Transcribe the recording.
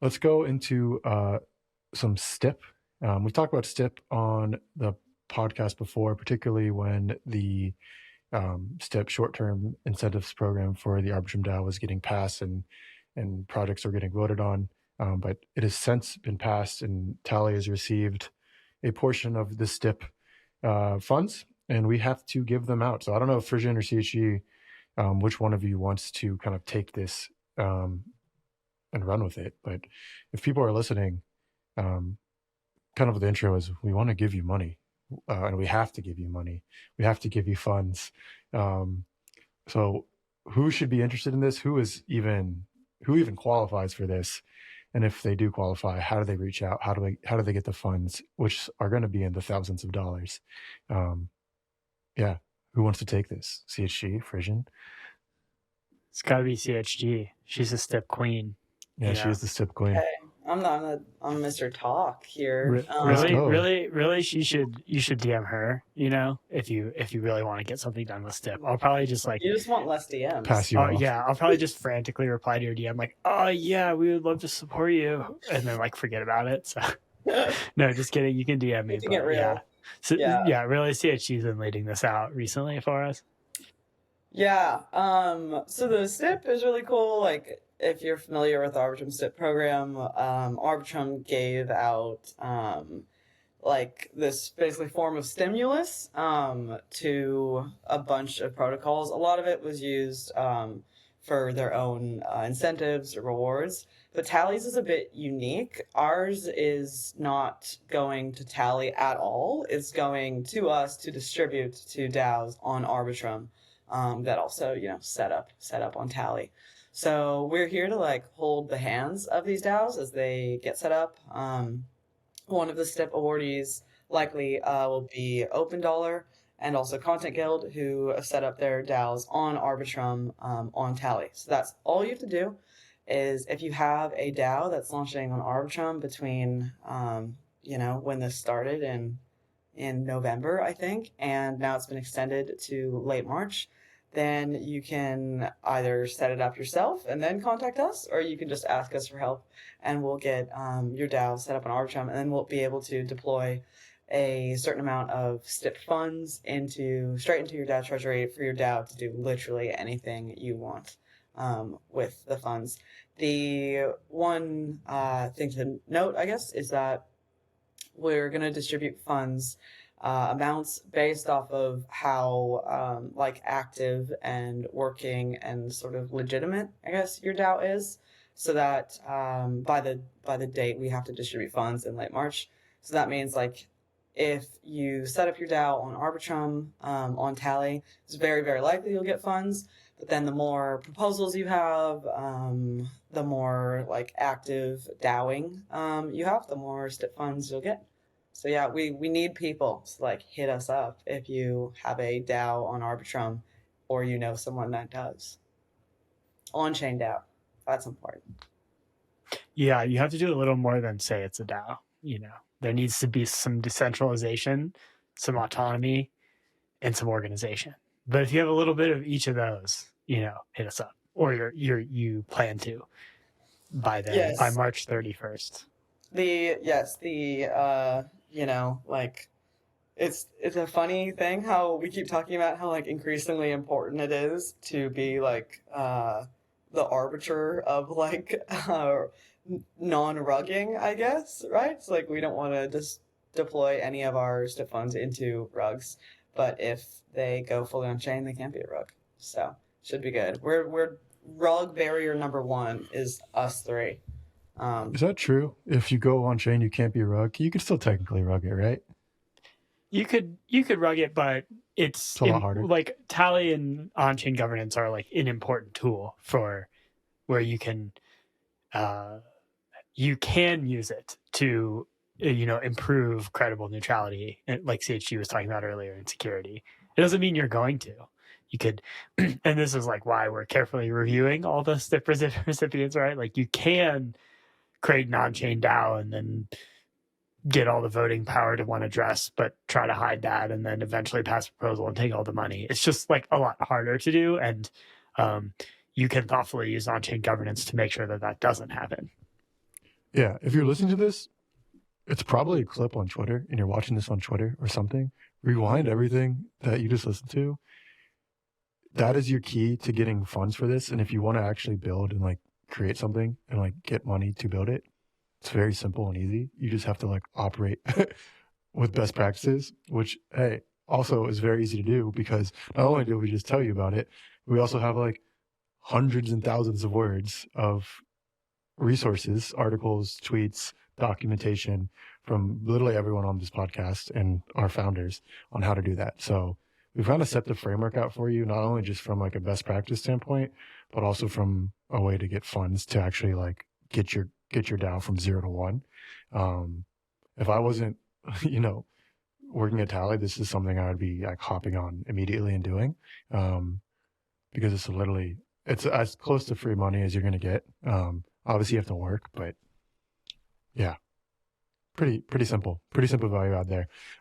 let's go into some STIP. We talked about STIP on the podcast before, particularly when the STIP short-term incentives program for the Arbitrum DAO was getting passed and projects were getting voted on. But it has since been passed, and Tally has received a portion of the STIP funds, and we have to give them out. So I don't know if Frisian or CHG, which one of you wants to kind of take this and run with it. But if people are listening, kind of the intro is we want to give you money, and we have to give you money. We have to give you funds. So who should be interested in this? Who even qualifies for this? And if they do qualify, how do they reach out? How do they get the funds, which are going to be in the thousands of dollars? Yeah. Who wants to take this? CHG, Frisian? It's got to be CHG. She's a STIP queen. Yeah, she is the STIP queen. Okay. I'm Mr. Talk here. Really, you should DM her, if you really want to get something done with STIP. I'll probably just you just want less DMs. Pass you off. Yeah, I'll probably just frantically reply to your DM like, oh yeah, we would love to support you, and then forget about it. So no, just kidding. You can DM me. Get real. Yeah. So yeah, really, CHG's been leading this out recently for us. Yeah. So the STIP is really cool. If you're familiar with the Arbitrum STIP program, Arbitrum gave out this basically form of stimulus to a bunch of protocols. A lot of it was used for their own incentives or rewards. But Tally's is a bit unique. Ours is not going to Tally at all. It's going to us to distribute to DAOs on Arbitrum that also, set up on Tally. So we're here to hold the hands of these DAOs as they get set up. One of the STIP awardees likely will be Open Dollar and also Content Guild, who have set up their DAOs on Arbitrum on Tally. So that's all you have to do is if you have a DAO that's launching on Arbitrum between, when this started in November, I think, and now it's been extended to late March, then you can either set it up yourself and then contact us, or you can just ask us for help and we'll get your DAO set up on Arbitrum, and then we'll be able to deploy a certain amount of STIP funds straight into your DAO treasury for your DAO to do literally anything you want with the funds. The one thing to note, I guess, is that we're going to distribute funds amounts based off of how active and working and sort of legitimate, I guess, your DAO is, so that by the date we have to distribute funds in late March. So that means if you set up your DAO on Arbitrum on Tally, it's very, very likely you'll get funds. But then the more proposals you have, the more active DAOing you have, the more STIP funds you'll get. So yeah, we need people to hit us up if you have a DAO on Arbitrum or someone that does. On-chain DAO, that's important. Yeah, you have to do a little more than say it's a DAO. There needs to be some decentralization, some autonomy, and some organization. But if you have a little bit of each of those, hit us up, or you plan to by March 31st. It's a funny thing how we keep talking about how increasingly important it is to be the arbiter of non-rugging, I guess, right? It's we don't want to just deploy any of our STIP funds into rugs, but if they go fully on chain, they can't be a rug. So should be good. We're rug barrier number 1 is us 3. Is that true? If you go on chain, you can't be a rug. You could still technically rug it, right? You could rug it, but it's a lot harder. Tally and on-chain governance are an important tool for where you can use it to improve credible neutrality, like CHG was talking about earlier, in security. It doesn't mean you're going to. You could, and this is why we're carefully reviewing all the STIP recipients, right? You can create an on-chain DAO and then get all the voting power to one address, but try to hide that and then eventually pass a proposal and take all the money. It's just a lot harder to do, and you can thoughtfully use on-chain governance to make sure that doesn't happen. yeah, if you're listening to this, it's probably a clip on Twitter and you're watching this on Twitter or something. Rewind everything that you just listened to. That is your key to getting funds for this. And if you want to actually build and like create something and like get money to build it, it's very simple and easy. You just have to like operate with best practices, which, hey, also is very easy to do because not only do we just tell you about it, we also have like hundreds and thousands of words of resources, articles, tweets, documentation from literally everyone on this podcast and our founders on how to do that. So we've kind of set the framework out for you, not only just from like a best practice standpoint, but also from a way to get funds to actually like get your DAO from 0 to 1. If I wasn't, working at Tally, this is something I would be like hopping on immediately and doing, because it's as close to free money as you're going to get. Obviously you have to work, but yeah, pretty simple value out there.